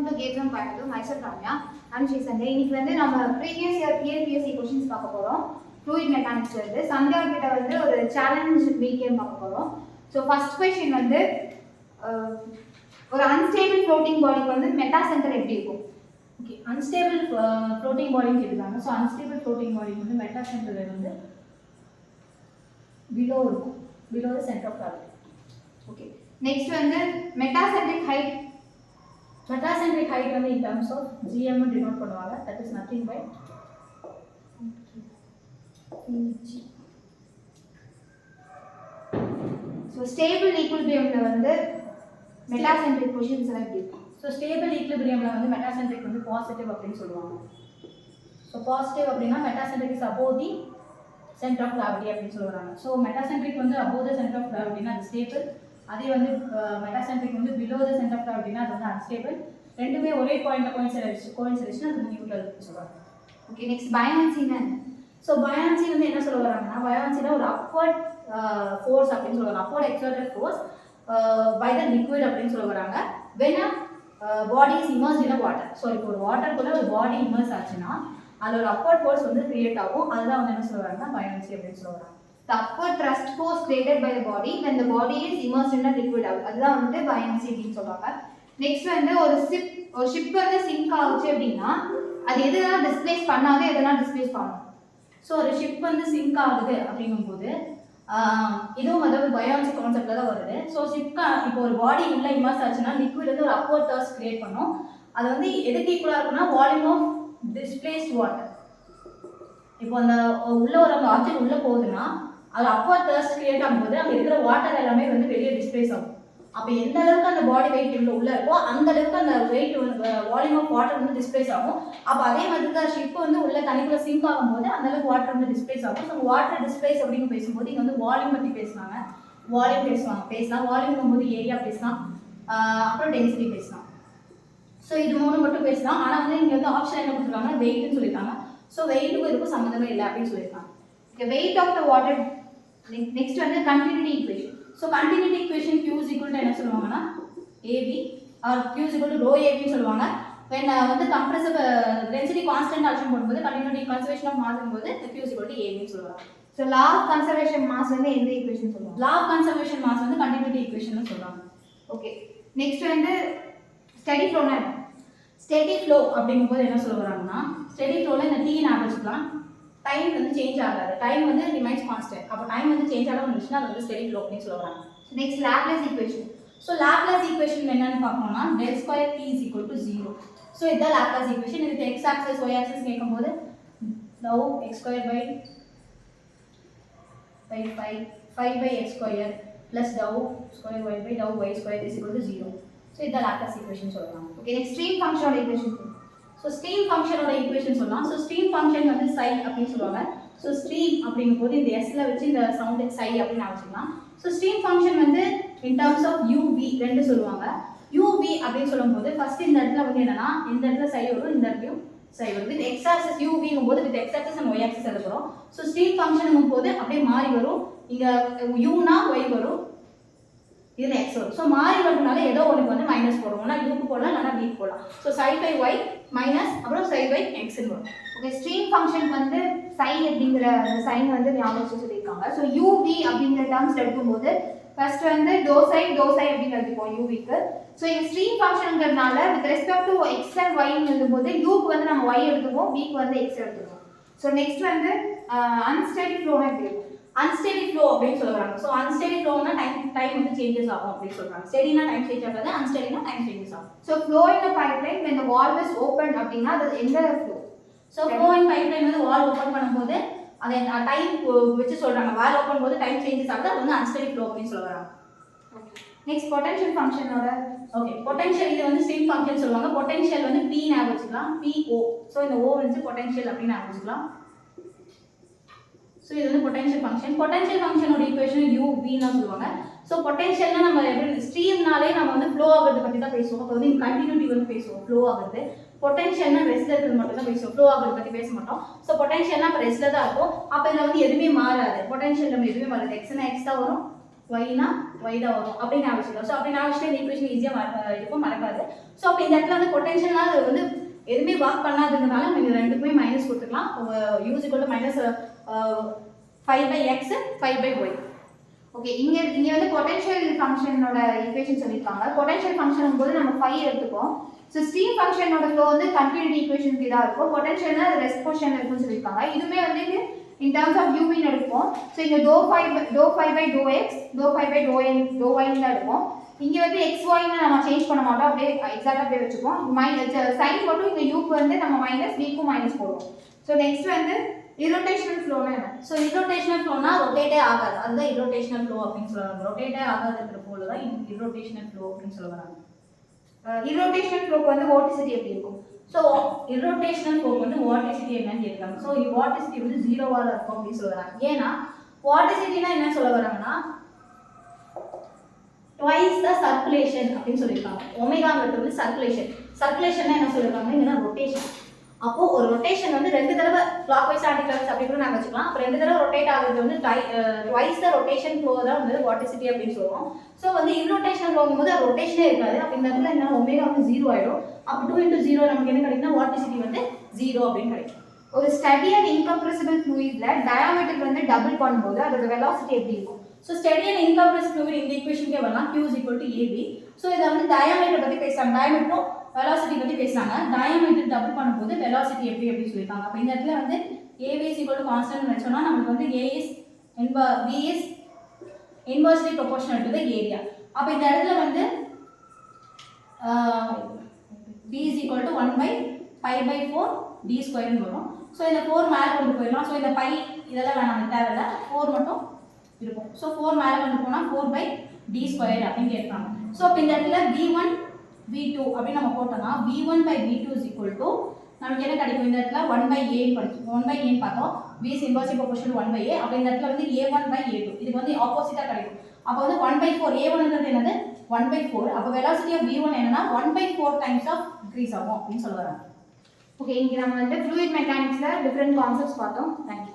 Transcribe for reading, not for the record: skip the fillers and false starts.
Welcome to Gates on Coimbatore. Myself Ramya. I'm Shanday. இன்னைக்கு வந்து நம்ம previous year PSC questions பார்க்க போறோம். Fluid mechanics வந்து சந்தியா கிட்ட வந்து ஒரு challenge week game பார்க்க போறோம். So first question வந்து ஒரு unstable floating body வந்து meta center எப்படி இருக்கும்? Okay, unstable floating body கேக்குறாங்க. So unstable floating body வந்து meta center வந்து below இருக்கும். Below the center of gravity. Okay. Next வந்து metacentric height. Metacentric height வந்து in terms of gm denote பண்ணுவாங்க. That is nothing but g. So stable equilibriumல வந்து metacentric positions எல்லாம் எப்படி இருக்கும்? So stable equilibriumல வந்து metacentric வந்து positive அப்படினு சொல்லுவாங்க. So positive அப்படினா metacentric is above the center of gravity அப்படினு சொல்றாங்க. So metacentric வந்து above the center of gravity னா அது stable. அதே வந்து metacentric வந்து below the center of gravity னா அது வந்து unstable. ரெண்டுமே ஒரே பாயிண்ட்ல கோஇன்சிடென்ட்னா அது நியூட்ரல் சொல்றாங்க. ஓகே, நெக்ஸ்ட் buoyancy என்ன? So buoyancy வந்து என்ன சொல்ல வராங்கன்னா buoyancy ஒரு upward force அப்படினு சொல்றாங்க. upward exerted force by the liquid அப்படினு சொல்ல வராங்க. when a body is immersed in a water. So இப்போ ஒரு வாட்டருக்குள்ள ஒரு பாடி இம்மர்ஸ் ஆச்சுனா அதுல ஒரு upward force வந்து கிரியேட் ஆகும். அதுதான் வந்து என்ன சொல்றாங்கன்னா buoyancy அப்படினு சொல்றாங்க. The upward thrust force created by the body when the body is immersed in a liquid. அதுதான் வந்து buoyancy அப்படினு சொல்றாங்க. நெக்ஸ்ட் வந்து ஒரு ஷிப் வந்து சிங்க் ஆகுச்சு அப்படினா அது எதெல்லாம் டிஸ்ப்ளேஸ் பண்ணாது எதெல்லாம் டிஸ்ப்ளேஸ் பண்ணும்? ஸோ ஒரு ஷிப் வந்து சிங்க் ஆகுது அப்படிங்கும்போது இதுவும் அதாவது பயான்சி கான்செப்ட்ல தான் வருது. ஸோ ஷிப்க்கு இப்போ ஒரு பாடி உள்ள இமர்ஸ் ஆச்சுன்னா லிக்விட் வந்து ஒரு அப்வர்ட் தர்ஸ்ட் கிரியேட் பண்ணும். அது வந்து எதுக்கு ஈக்குவலாக இருக்குன்னா வால்யூம் ஆஃப் டிஸ்பிளேஸ்ட் வாட்டர். இப்போ அந்த உள்ள ஒரு ஆப்ஜெக்ட் உள்ள போகுதுன்னா அது அப்வர்ட் தர்ஸ்ட் கிரியேட் ஆகும்போது அங்கே இருக்கிற வாட்டர் எல்லாமே வந்து வெளியே டிஸ்பிளேஸ் ஆகும். அப்போ எந்த அளவுக்கு அந்த பாடி வெயிட் உள்ள இருக்கோ அந்த அளவுக்கு அந்த வெயிட் வால்யூம் ஆஃப் வாட்டர் வந்து டிஸ்பிளேஸ் ஆகும். அப்போ அதே மாதிரி தான் ஷிப் வந்து உள்ள தண்ணிக்குள்ள சிங்க் ஆகும்போது அந்த அளவுக்கு வாட்டர் வந்து டிஸ்பிளேஸ் ஆகும். ஸோ வாட்டர் டிஸ்பிளேஸ் அப்படின்னு பேசும்போது இங்கே வந்து வால்யூம் பற்றி பேசுனாங்க. வால்யூம் பேசலாம் வால்யூம் போது ஏரியா பேசலாம், அப்புறம் டென்சிட்டி பேசலாம். ஸோ இது மூணு மட்டும் பேசலாம். ஆனால் வந்து இங்கே வந்து ஆப்ஷன் என்ன கொடுத்துருக்காங்க, வெயிட்னு சொல்லியிருக்காங்க. ஸோ வெயிட்டுக்கும் இதுக்கும் சம்மந்தமே இல்லை அப்படின்னு சொல்லியிருக்காங்க. Weight of the water. Next வந்து continuity equation. So continuity equation Q is equal to என்ன சொல்லுவாங்கன்னா AB or Q is equal to rho AB சொல்லுவாங்க. when வந்து கம்ப்ரசிவ் டென்சிட்டி கான்ஸ்டன்ட் அச்சீவ் பண்ணும்போது கண்டினியூட்டி கன்சர்வேஷன் ஆஃப் மாஸ் போது Q is equal to AB சொல்லுவாங்க. So law of conservation mass வந்து எந்த equation சொல்லுவாங்க? லா ஆஃப் கன்சர்வேஷன் மாஸ் வந்து continuity equation சொல்றாங்க. ஓகே, நெக்ஸ்ட் வந்து ஸ்டெடி ஃப்ளோனா. ஸ்டெடி ஃப்ளோ அப்படிங்கும்போது என்ன சொல்ல வராங்கன்னா ஸ்டெடி ஃப்ளோல இந்த T ஞாபகம் வச்சுக்கலாம். டைம் வந்து சேஞ்ச் ஆகாது, டைம் வந்து ரிமைன்ஸ் கான்ஸ்டன்ட். அப்போ டைம் வந்து சேஞ்ச் ஆகாம இருந்துச்சுன்னா அது வந்து ஸ்டெடி ஃப்ளோ அப்படின்னு சொல்லுவாங்க. Next Laplace equation. So Laplace equation என்னன்னு பார்க்கணும்னா del square T is equal to 0. So இதுதான் லாப்லேஸ் ஈக்குவேஷன். இதுக்கு x ஆக்சிஸ் y ஆக்சிஸ் கேட்கும்போது dou x square by 5 by x square plus dou square y by dou y square is equal to 0. So இதுதான் Laplace equation சொல்றாங்க. Okay, next stream ஃபங்க்ஷனோட equation. So stream ஃபங்க்ஷனோட equation சொல்லலாம். So stream function வந்து psi அப்படின்னு சொல்லுவாங்க. So stream அப்படிங்கும்போது இந்த எஸ்ல வச்சு இந்த சவுண்ட் psi அப்படின்னு வச்சுக்கலாம். ஸோ ஸ்ட்ரீம் ஃபங்க்ஷன் வந்து இன் டர்ம்ஸ் ஆஃப் uv ரெண்டு சொல்லுவாங்க. uv அப்படின்னு சொல்லும்போது ஃபர்ஸ்ட் இந்த இடத்துல வந்து என்னன்னா இந்த இடத்துல psi வரும், இந்த இடத்துலையும் psi வரும். வித் x ஆக்சிஸ் uv போது with x axis and y axis எழுதுறோம். ஸோ ஸ்ட்ரீம் ஃபங்க்ஷன் போது அப்படியே மாறி வரும். இங்க u னா y வரும், இதுல x வரும். ஸோ மாறி வரதுனால ஏதோ ஒன்று வந்து மைனஸ் போடுவோம். ஒன்னா யூக்கு போடலாம் இல்லைனா வீக்கு போடலாம். So psi by y minus அப்புறம் psi by x வரும். ஓகே, ஸ்ட்ரீம் ஃபங்க்ஷன் வந்து psi அப்படிங்கிற அந்த சைன் வந்து ஞாபகம் வச்சு சொல்லியிருக்காங்க. ஸோ uv அப்படிங்கிற டேர்ம்ஸ் எடுக்கும்போது ஃபர்ஸ்ட் வந்து டோ சை அப்படின்னு எழுதிப்போம் யூவிக்கு. ஸோ இந்த ஸ்ட்ரீம் ஃபங்க்ஷனுங்கிறதுனால with respect to x and ஒய்ன்னு எழுதும்போது யூக்கு வந்து நம்ம ஒய் எடுத்துப்போம், வீக்கு வந்து எக்ஸ் எடுத்துப்போம். ஸோ நெக்ஸ்ட் வந்து அன்ஸ்டெடி ஃப்ளோனா எப்படி இருக்கும்? அன்ஸ்டெடி ஃப்ளோ அப்படின்னு சொல்றாங்க. ஸோ அன்ஸ்டெடி ஃப்ளோனா டைம் வந்து சேஞ்சஸ் ஆகும் அப்படின்னு சொல்றாங்க. ஸ்டெடினா டைம் சேஞ்ச் ஆகாது, அன்ஸ்டெடினா டைம் சேஞ்சஸ் ஆகும். So flow in a pipeline when the valve is opened அப்படின்னா அது எந்த ஃப்ளோ? ஸோ ஃப்ளோ இன் பைப்லைன் வந்து வால் ஓப்பன் பண்ணும்போது அதை டைம் வச்சு சொல்றாங்க. வால் ஓப்பன் போது டைம் சேஞ்சஸ் ஆகுது, அது வந்து அன்ஸ்டெடி ஃப்ளோ அப்படின்னு சொல்றாங்க. நெக்ஸ்ட் பொட்டன்ஷியல் ஃபங்க்ஷனோட. ஓகே, பொட்டன்ஷியல் இது வந்து ஸ்ட்ரீம் ஃபங்க்ஷன் சொல்லுவாங்க. பொட்டன்ஷியல் வந்து P ஞாபகம் வச்சுக்கலாம், PO. ஸோ இந்த O வந்து பொட்டன்ஷியல் அப்படின்னு ஞாபகம் வச்சுக்கலாம். ஸோ இது வந்து பொட்டன்ஷியல் ஃபங்க்ஷன். பொட்டன்ஷியல் ஃபங்க்ஷனோட ஈக்குவேஷன் UV ன்னு சொல்லுவாங்க. ஸோ பொட்டன்ஷியல்னா நம்ம எப்படி ஸ்ட்ரீம்னாலே நம்ம வந்து ஃப்ளோ ஆகுறது பற்றி தான் பேசுவோம். அப்போ வந்து கண்டினியூட்டி வந்து பேசுவோம் ஃப்ளோ ஆகுறது. பொட்டன்ஷியல்னா ரெஸ்ட்ல இருக்கிறது மட்டும் தான் பேசுவோம், ஃப்ளோ ஆகுறது பற்றி பேச மாட்டோம். ஸோ பொட்டன்ஷியல்னா அப்போ ரெஸ்ட்ல தான் இருக்கும். அப்போ இதில் வந்து எதுவுமே மாறாது. பொட்டன்ஷியல் நம்ம எதுவுமே மாறாது. எக்ஸ்னா எக்ஸ் தான் வரும், ஒய்னா ஒய் தான் வரும் அப்படின்னு ஆவச்சிக்கலாம். ஸோ அப்படின்னு ஆவச்சிட்டு இந்த ஈக்குவேஷன் ஈஸியாக இருக்கும், மறக்காது. ஸோ அப்போ இந்த இடத்துல வந்து பொட்டன்ஷியல்னால் அது வந்து எதுவுமே ஒர்க் பண்ணாததுனால நம்ம இது ரெண்டுக்குமே மைனஸ் கொடுத்துக்கலாம். Use equal to minus 5/x 5/y. Okay, இங்க வந்து பொட்டன்ஷியல் ஃபங்க்ஷனோட ஈக்குவேஷன் சொல்லிருக்காங்க. பொட்டன்ஷியல் ஃபங்க்ஷன் போது நம்ம 5 எடுத்துப்போம். ஸோ ஸ்ட்ரீம் ஃபங்க்ஷனோட ஃப்ளோ வந்து கண்டினியூட்டி ஈக்குவேஷனுக்கு இதாக இருக்கும். பொட்டன்ஷியல்னா அது ரெஸ்ட் பொசிஷன் இருக்குன்னு சொல்லியிருக்காங்க. இதுவுமே வந்து இன் டர்ம்ஸ் ஆஃப் யூவின்னு எடுப்போம். ஸோ இங்கே ∂5/∂x ∂5/∂n ∂y தான் இருக்கும். இங்கே வந்து xyன்னு நம்ம சேஞ்ச் பண்ண மாட்டோம், அப்படியே எக்ஸாக்டாக அப்படியே வச்சுப்போம். சைன் மட்டும் இங்கே யூக்கு வந்து நம்ம மைனஸ், விக்கும் மைனஸ் போடுவோம். ஸோ நெக்ஸ்ட் வந்து இரோட்டேஷனல் ஃப்ளோனா என்ன? ஸோ இரோட்டேஷனல் ஃப்ளோனா ரொட்டேட்டே ஆகாது, அதுதான் இரோட்டேஷனல் ஃப்ளோ அப்படின்னு சொல்லுவாங்க. ரொட்டேட்டே ஆகாதுன்ற போல தான் இரோட்டேஷனல் ஃப்ளோ அப்படின்னு சொல்லுவாங்க. இரோட்டேஷனல் ஃப்ளோக்கு வந்து வாட்டிசிட்டி எப்படி இருக்கும்? ஸோ இரோட்டேஷனல் ஃப்ளோக்கு வந்து வாட்டிசிட்டி என்னன்னு கேட்குறாங்க. ஸோ வாட்டிசிட்டி வந்து 0வா இருக்கும் அப்படின்னு சொல்லுவாங்க. ஏன்னா வாட்டிசிட்டினா என்ன சொல்ல வராங்கன்னா twice the circulation அப்படின்னு சொல்லியிருக்காங்க. ஒமேகாங்கிறது வந்து சர்க்குலேஷன்னா என்ன சொல்லியிருக்காங்க, இங்கன்னா ரொட்டேஷன். அப்போ ஒரு ரொட்டேஷன் வந்து 2 தடவை கிளாக் வைஸ் ஆன்டி கிளாக் அப்படி கூட நாங்கள் வச்சுக்கலாம். அப்போ 2 தடவை ரொட்டேட் ஆகுறது வந்து twice the rotation flow தான் வந்து வாட்டிசிட்டி அப்படின்னு சொல்லுவோம். ஸோ வந்து இரோட்டேஷன் போகும்போது அது ரொட்டேஷனே இருக்காது. அப்போ இந்த இடத்துல என்ன ஒமேகா வந்து 0 ஆயிடும். அப்போ 2 × 0 நமக்கு என்ன கிடைக்குன்னா வாட்டிசிட்டி வந்து 0 அப்படின்னு கிடைக்கும். ஒரு ஸ்டடி அண்ட் இன்கம்ப்ரெசிபிள் ஃப்ளூயிட்ல டயாமீட்டர் வந்து டபுள் பண்ணும்போது அதோட வெலாசிட்டி எப்படி இருக்கும்? ஸோ ஸ்டெடி அண்ட் இன்கம்ப்ரெஸ்ட் ஃப்ளூயிட் இந்த ஈக்குவேஷனுக்கே வரலாம், Q = AB. ஸோ இதை வந்து டயாமீட்டர் பற்றி பேசுகிறாங்க, டயாமீட்டரும் வெலாசிட்டி பற்றி பேசுகிறாங்க. டயாமீட்டர் டபுள் பண்ணும்போது வெலாசிட்டி எப்படி சொல்லியிருக்காங்க. அப்போ இந்த இடத்துல வந்து AB = கான்ஸ்டன்ட் வச்சோம்னா நமக்கு வந்து V is inversely proportional to the area. அப்போ இந்த இடத்துல வந்து V is equal to 1/π/4 d² வரும். ஸோ இந்த 4 மேலே கொண்டு போயிடலாம். ஸோ இந்த பை இதெல்லாம் வேணாம், தேவையில்லை, 4 மட்டும் இருக்கும். ஸோ 4 மேலே கொண்டு போனால் 4/d² அப்படின்னு கேட்பாங்க. ஸோ அப்போ இந்த இடத்துல V1 V2 அப்படின்னு நம்ம போட்டோம்னா V1/V2 is equal to நமக்கு என்ன கிடைக்கும், இந்த இடத்துல 1/a படிச்சோம், 1/a பார்த்தோம். V is inversely proportional to 1/a. அப்போ இந்த இடத்துல வந்து A1/A2 இதுக்கு வந்து ஆப்போசிட்டாக கிடைக்கும். அப்போ வந்து 1/4 A1ன்றது என்னது 1/4. அப்போ வெலாசிட்டி ஆஃப் V1 என்னன்னா 1/4 டைம்ஸ் ஆஃப் இன்க்ரீஸ் ஆகும் அப்படின்னு சொல்லுவாங்க. ஓகே, இங்கே நம்ம வந்து ஃப்ளூயிட் மெக்கானிக்ஸில் டிஃப்ரெண்ட் கான்செப்ட்ஸ் பார்த்தோம். தேங்க்யூ.